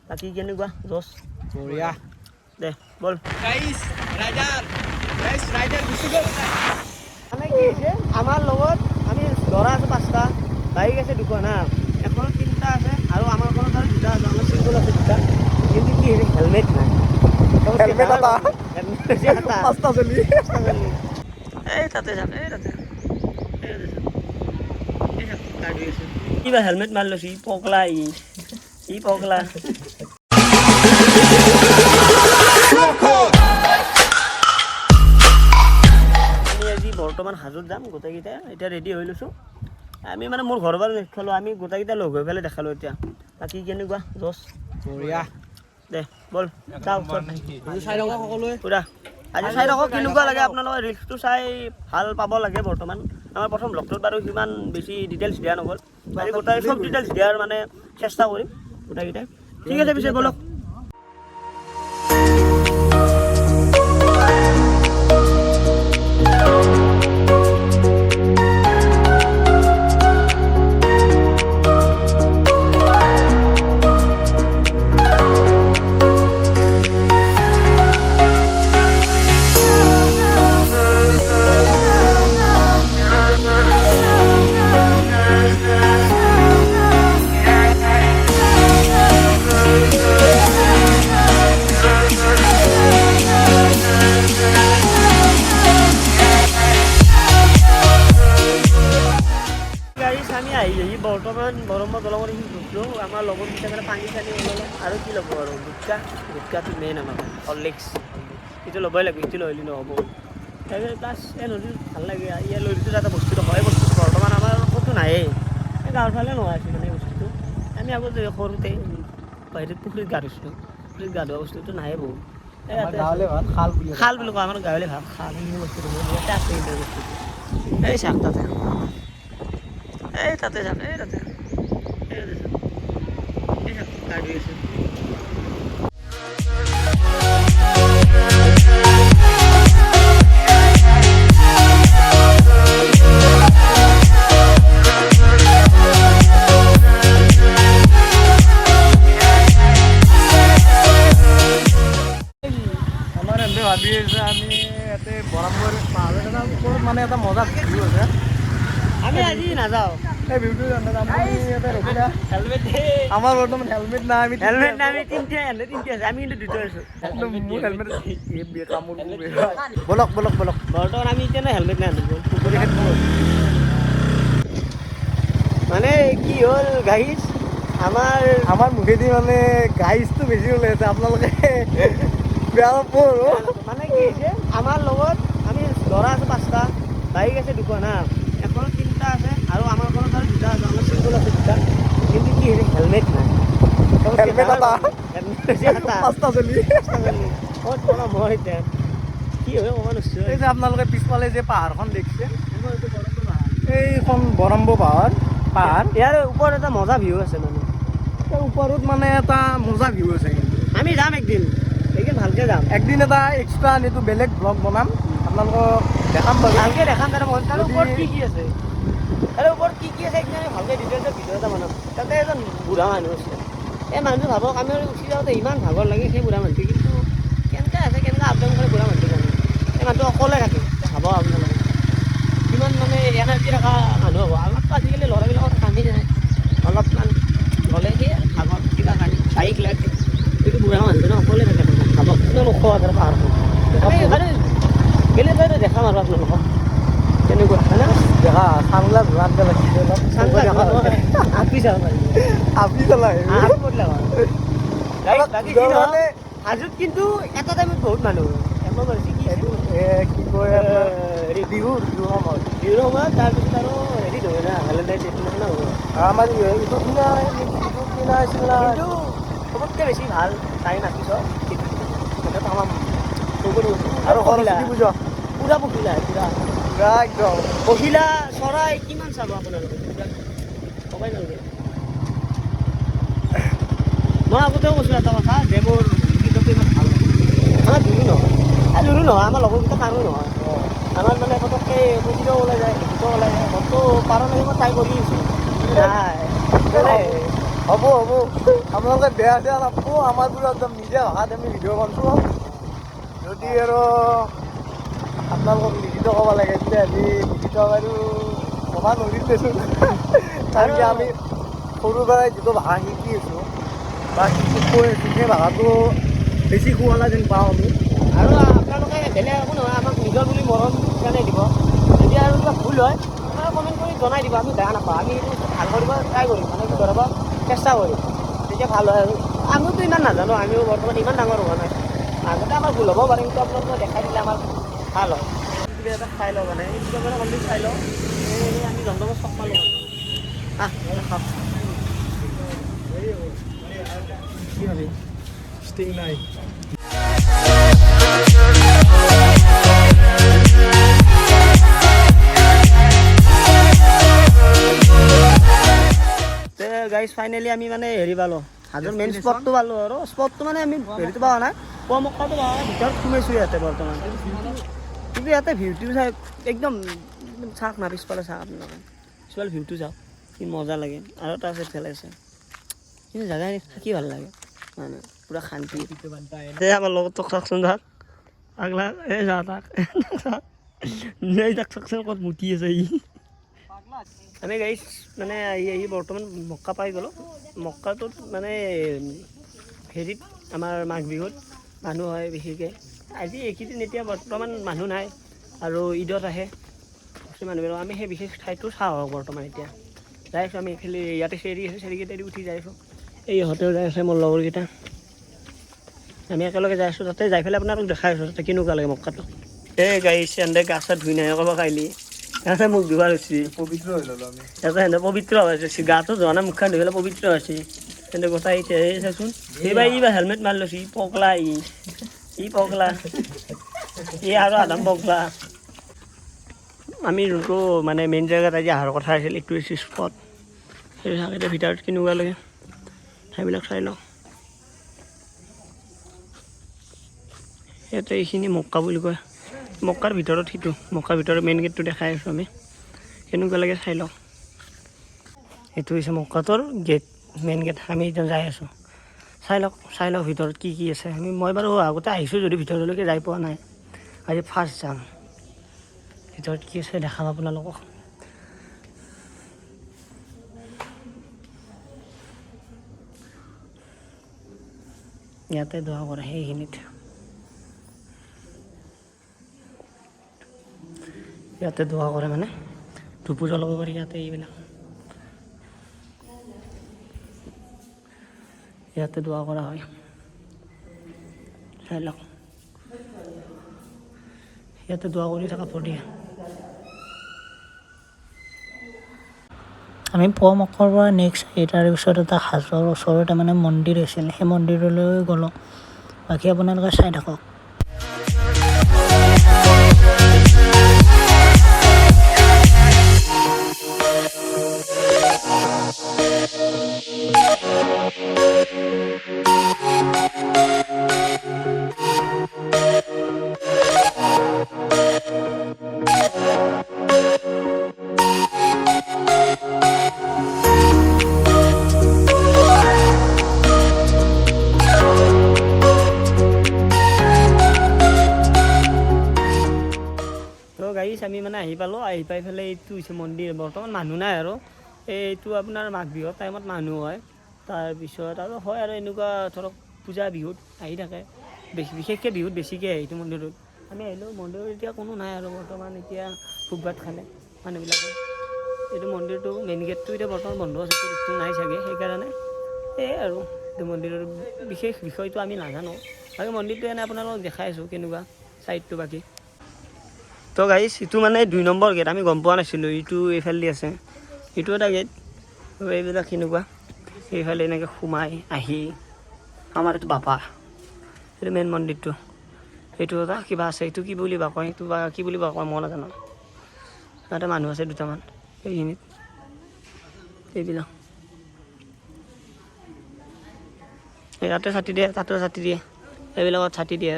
বাকী কেনেকুৱা জছ বঢ়িয়া দে বল গাইস ৰাইডাৰ গুচি গ'ল মানে কি হৈছে আমাৰ লগত আমি ল'ৰা আছে 5টা বাইক আছে 2খন হা এখন 3টা আছে আৰু আমাৰ ঘৰত আৰু 2টা আছে আমাৰ চিংগল আছে 2টা কিন্তু কি হৈছে হেলমেট নাই হেলমেট এটা পাঁচটা চলি এই তাতে যাক কিবা হেলমেট মাৰি লৈছে পগলা ই পগলা আমি আজি বৰ্তমান হাজোত যাম গোটেইকেইটা এতিয়া ৰেডি হৈ লৈছোঁ আমি মানে মোৰ ঘৰৰ পৰা দেখালোঁ আমি গোটেইকেইটা লগ হৈ পেলাই দেখালোঁ এতিয়া বাকী কেনেকুৱা জছ বঢ়িয়া দে বল যাওঁ চাই থকা সকলোৱে পুৰা আজি চাই থাকক কেনেকুৱা লাগে আপোনালোকে ৰিলচটো চাই ভাল পাব লাগে বৰ্তমান আমাৰ প্ৰথম ব্লগটোত বাৰু সিমান বেছি ডিটেইলছ দিয়া নগ'ল আজি গোটাই চব ডিটেইলছ দিয়াৰ মানে চেষ্টা কৰিম গোটেইকেইটাই ঠিক আছে পিছে বলক আমি আহি বৰ্তমান গৰমৰ দলঙত ঢুকলোঁ আমাৰ লগৰ কেইটা পানী চানী ওলালে আৰু কি ল'ব আৰু গুটকাটো মেইন আমাৰ হৰলিক্স সেইটো ল'বই লাগিব সেইটো লৈ নহ'ব তাৰপিছত প্লাছ এই নদীত ভাল লাগে ইয়াৰ নদীটো এটা বস্তুটো হয় বস্তুটো বৰ্তমান আমাৰ ক'তো নায়েই এই গাঁৱৰ ফালে নোহোৱা আছিল মানে বস্তুটো আমি আগতে সৰুতে বাহিৰত পুখুৰীত গা ধুইছিলোঁ পুখুৰীত গা ধোৱা বস্তুটো নায়েই বহুত খাল বুলি কয় আমাৰ গাঁৱলীয়া ভাত খাল সেইখিনি বস্তুটো ইয়াতে আছে এই বস্তুটো এই চাক তাতে যাক গাড়ী আছে আমাৰ এনে ভাবি আছে আমি ইয়াতে বৰামবৰ পাহাৰৰ ওপৰত মানে এটা মজা ভিউ আছে আমি আজি নাযাওঁ এই ভিউটো জানো আমি ইয়াতে ৰখিলা আমাৰ বৰ্তমান হেলমেট নাই আমি তিনিটা আছে আমি কিন্তু দুটা আছোঁ মোৰ হেলমেট বলক বৰ্তমান আমি এতিয়া হেলমেট নাই মানে কি হ'ল গাইজ আমাৰ মুখেদি মানে গাইজটো বেছি ওলাই আছে আপোনালোকে বেয়া নাপাব মানে কি হৈছে আমাৰ লগত আমি ল'ৰা আছে 5টা বাইক আছে 2খন হা এখন 3টা আছে আৰু আমাৰ ঘৰত আৰু 2টা আছে আমাৰ চিংগল আছে 2টা কিন্তু কি হৈছে হেলমেট নাই হেলমেট এটা পাঁচটা চলি মই এতিয়া কি হয় অকণমান এই যে আপোনালোকে পিছফালে যে পাহাৰখন দেখিছে এইখন বৰম্ব পাহাৰ ইয়াৰ ওপৰত এটা মজা ভিউ আছে মানে তাৰ ওপৰত মানে এটা মজা ভিউ আছে কিন্তু আমি যাম একদিন ভালকৈ যাম একদিন এটা এক্সট্ৰা এইটো বেলেগ ব্লগ বনাম আপোনালোকক দেখাম বাৰু ভালকৈ দেখাম তাৰ ওপৰত কি আছে তাৰে ওপৰত কি আছে একদিন আমি ভালকৈ ডিটেইলছত ভিডিঅ' এটা বনাম তাতে এজন বুঢ়া মানুহ আছে এই মানুহটো ভাবক আমি উঠি যাওঁতে ইমান ভাগৰ লাগে সেই বুঢ়া মানুহটো কিন্তু কেনেকৈ আছে কেনেকৈ আপ ডাউন কৰে বুঢ়া মানুহটো জানে এই মানুহটো অকলে থাকে ভাবক আপোনালোকে কিমান মানে এনাৰ্জি থকা মানুহ হ'ব আমাৰতো আজিকালি ল'ৰাবিলাকৰ কান্দি যায় অলপমান গ'লে সেই ভাগৰ কিবা কান্দি বাইক লাগে এইটো বুঢ়া মানুহটো অকলে থাকে ভাবক কিমান ওখ আছে পাহাৰখন বেলেগ জেগাতে দেখাম আৰু আপোনালোকক তেনেকুৱা হয়নে দেখা চাংলা ঘূৰাত লাগিছে আপি চাব পাৰিব আপি চলাই হাজোত কিন্তু এটা টাইমত বহুত মানুহ কি কয় বিহুৰ সময়ত তাৰপিছত আৰু হেৰি নহয় না ভেলেণ্টাইন ডে না আমাৰ এইটো কিনা আছিল না কিন্তু চবতকৈ বেছি ভাল টাইম আপিছ আমাৰ আৰু সৰস্বতী পূজা পুৰা পখিলা পুৰা একদম পখিলা চৰাই কিমান চাব আপোনালোকে ক'বাই নালাগে মই আগতেও কৈছোঁ এটা কথা যে মোৰ গীতটো ইমান ভাল আমাৰ দূৰো নহয় আমাৰ লগৰকেইটা কাৰো নহয় আমাৰ মানে পটককৈ পইচাও ওলাই যায় গীতো ওলাই যায় মইতো পাৰ লাগে মই ট্ৰাই কৰি আছোঁ নাই হ'ব আপোনালোকে বেয়া চেয়া নাপাব আমাৰ পুৰা একদম নিজে ভাষাত আমি ভিডিঅ' বনাইছোঁ যদি আৰু আপোনালোকক লিখিত ক'ব লাগে তেতিয়া আমি লিখিত আৰু ক'ব নোৱাৰিম দেচোন কাৰণ কি আমি সৰুৰ পৰাই যিটো ভাষা শিকি আছোঁ বা কৈ আছোঁ সেই ভাষাটো বেছি শুৱলা যেন পাওঁ আমি আৰু আপোনালোকে বেলেগ একো নহয় আমাক নিজৰ বুলি মৰম কাৰণে দিব যদি আৰু কিবা ভুল হয় আপোনালোকে কমেণ্ট কৰি জনাই দিব আমি বেয়া নাপাওঁ আমি এইটো ভাল কৰিব ট্ৰাই কৰিম মানে ধৰাব চেষ্টা কৰিম তেতিয়া ভাল হয় আৰু আমিওতো ইমান নাজানো আমিও বৰ্তমান ইমান ডাঙৰ হোৱা নাই আগতে আমাৰ ভুল হ'ব পাৰে কিন্তু আপোনালোকে দেখাই দিলে আমাৰ ভাল হয় কিবা এটা খাই লওঁ মানে এইটো মানে কমপ্লিট খাই লওঁ এই আমি জমজমত চক পালোঁ খাওঁ কি ভাবি ষ্টিং নাই গাইজ ফাইনেলি আমি মানে হেৰি পালোঁ হাজোৰ মেইন স্পটটো পালোঁ আৰু স্পটটো মানে আমি হেৰিটো পোৱা নাই পুৱামক্কাটো পোৱা নাই ভিতৰত সোমাইছোঁ ইয়াতে বৰ্তমান কিন্তু ইয়াতে ভিউটো চাই একদম চাওক না পিছফালে চাওক আপোনালোকে পিছফালে ভিউটো চাওক কি মজা লাগে আৰু এটা আছে ফেলে আছে কিন্তু জেগাখিনি থাকি ভাল লাগে মানে পূৰা শান্তি এই আমাৰ লগত তোক চাওকচোন তাক আগলা এই যা তাক এই তাক চাওকচোন ক'ত মুতি আছে ই আমি গাইছ মানে আহি বৰ্তমান মক্কা পাই গ'লোঁ মক্কাটোত মানে হেৰিত আমাৰ মাঘ বিহুত মানুহ হয় বিশেষকৈ আজি এইকেইদিন এতিয়া বৰ্তমান মানুহ নাই আৰু ঈদত আহে মানুহবিলাক আমি সেই বিশেষ ঠাইটো চাওঁ বৰ্তমান এতিয়া যাই আছোঁ আমি এইফালে ইয়াতে চেৰি আছে চেৰিকেইটাই উঠি যাই আছোঁ এই ইহঁতেও যাই আছে মোৰ লগৰকেইটা আমি একেলগে যাই আছোঁ তাতে যাই পেলাই আপোনালোক দেখাই আছোঁ তাতে কেনেকুৱা লাগে মক্কাটো এই গাড়ী চেন্দে গা চা ধুই নাহে ক'ব কাইলি ইয়াতে মোক ধুৱাৰ হৈছে পবিত্ৰ হৈ ল'লোঁ আমি ইয়াতে সেনে পবিত্ৰ হৈছে গাটো ধোৱা নাই মুখখন ধুই পেলাই পবিত্ৰ হৈছে সেনে গোটাই এতিয়া এই চাচোন এইবাৰ ই বা হেলমেট মাৰি লৈছে ই পগলা ই পগলা ই আৰু আধাম পগলা আমি যোনটো মানে মেইন জেগাত আজি অহাৰ কথা আছিল এইটো হৈছে স্পট সেই এতিয়া ভিতৰত কেনেকুৱা লাগে সেইবিলাক চাই লওঁ ইয়াতে এইখিনি মক্কা বুলি কয় মক্কাৰ ভিতৰত সিটো মক্কাৰ ভিতৰত মেইন গেটটো দেখাই আছোঁ আমি কেনেকুৱা লাগে চাই লওঁ এইটো হৈছে মক্কাটোৰ গেট মেইন গেট আমি এতিয়া যাই আছোঁ চাই লওক ভিতৰত কি কি আছে মই বাৰু আগতে আহিছোঁ যদি ভিতৰলৈকে যাই পোৱা নাই আজি ফাৰ্ষ্ট যাম ভিতৰত কি আছে দেখাম আপোনালোকক ইয়াতে দোৱা কৰে সেইখিনিত ইয়াতে দোৱা কৰে মানে ধূপ জ্বলাব পাৰি ইয়াতে এইবিলাক ইয়াতে দোৱা কৰা হয় চাই লওক ইয়াতে দোৱা কৰি থকা ফটো আমি পুৱা মক্কাৰ পৰা নেক্সট তাৰ পিছত এটা হাজোৰ ওচৰতে মানে মন্দিৰ আছিল সেই মন্দিৰলৈ গ'লোঁ বাকী আপোনালোকে চাই থাকক আমি মানে আহি পালোঁ আহি পাই পেলাই এইটো হৈছে মন্দিৰ বৰ্তমান মানুহ নাই আৰু এইটো আপোনাৰ মাঘ বিহুৰ টাইমত মানুহ হয় তাৰপিছত আৰু হয় আৰু এনেকুৱা ধৰক পূজা বিহুত আহি থাকে বিশেষকৈ বিহুত বেছিকৈ আহে এইটো মন্দিৰত আমি আহিলোঁ মন্দিৰত এতিয়া কোনো নাই আৰু বৰ্তমান এতিয়া ভোগ ভাত খালে মানুহবিলাকে এইটো মন্দিৰটো মেইন গেটটো এতিয়া বৰ্তমান বন্ধ আছে টুৰিষ্টটো নাই চাগে সেইকাৰণে সেয়াই আৰু এইটো মন্দিৰৰ বিশেষ বিষয়টো আমি নাজানো বাকী মন্দিৰটো এনেই আপোনালোকক দেখাই আছোঁ কেনেকুৱা চাইডটো বাকী তো গাইছ এইটো মানে 2 নম্বৰ গেট আমি গম পোৱা নাছিলোঁ এইটো এইফালে আছে এইটো এটা গেট এইবিলাক কেনেকুৱা এইফালে এনেকৈ সোমাই আহি আমাৰ এইটো বাপা এইটো মেইন মন্দিৰটো এইটো এটা কিবা আছে এইটো কি বুলি বা কয় এইটো বা কি বুলি বা কয় মই নাজানো তাতে মানুহ আছে দুটামান এইখিনিত এইবিলাক ইয়াতে ছাতি দিয়ে তাতেও ছাতি দিয়ে এইবিলাকত ছাতি দিয়ে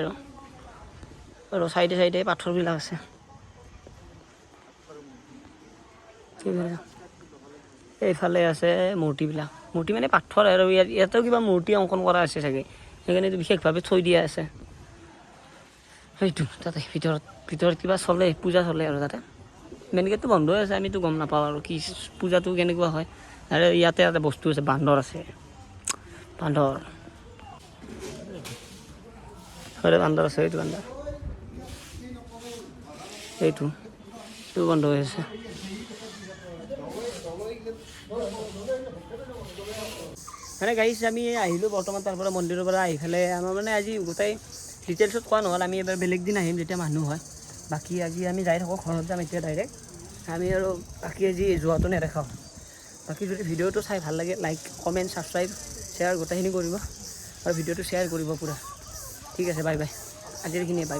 আৰু চাইডে চাইডে পাথৰবিলাক আছে এইফালে আছে মূৰ্তিবিলাক মূৰ্তি মানে পাথৰ আৰু ইয়াতেও কিবা মূৰ্তি অংকন কৰা আছে চাগে, সেইকাৰণে বিশেষভাৱে থৈ দিয়া আছে। সেইটো তাতে ভিতৰত কিবা চলে, পূজা চলে আৰু তাতে মেইন গেটটো বন্ধ হৈ আছে, আমিতো গম নাপাওঁ আৰু কি পূজাটো কেনেকুৱা হয়। আৰু ইয়াতে এটা বস্তু আছে, বান্দৰ আছে, বান্দৰ আছে, এইটো বান্দৰ, এইটো বন্ধ হৈ আছে। মানে গাইছ আমি আহিলোঁ বৰ্তমান তাৰ পৰা মন্দিৰৰ পৰা আহি পেলাই আমাৰ মানে আজি গোটেই ডিটেইলছত কোৱা নহ'ল, আমি এবাৰ বেলেগ দিন আহিম যেতিয়া মানুহ হয়। বাকী আজি আমি যাই থাকোঁ, ঘৰত যাম এতিয়া ডাইৰেক্ট আমি, আৰু বাকী আজি যোৱাটো নেদেখাওঁ। বাকী যদি ভিডিঅ'টো চাই ভাল লাগে লাইক কমেণ্ট ছাবস্ক্ৰাইব শ্বেয়াৰ গোটেইখিনি কৰিব, আৰু ভিডিঅ'টো শ্বেয়াৰ কৰিব পূৰা। ঠিক আছে, বাই বাই, আজিৰ এইখিনিয়ে, বাই।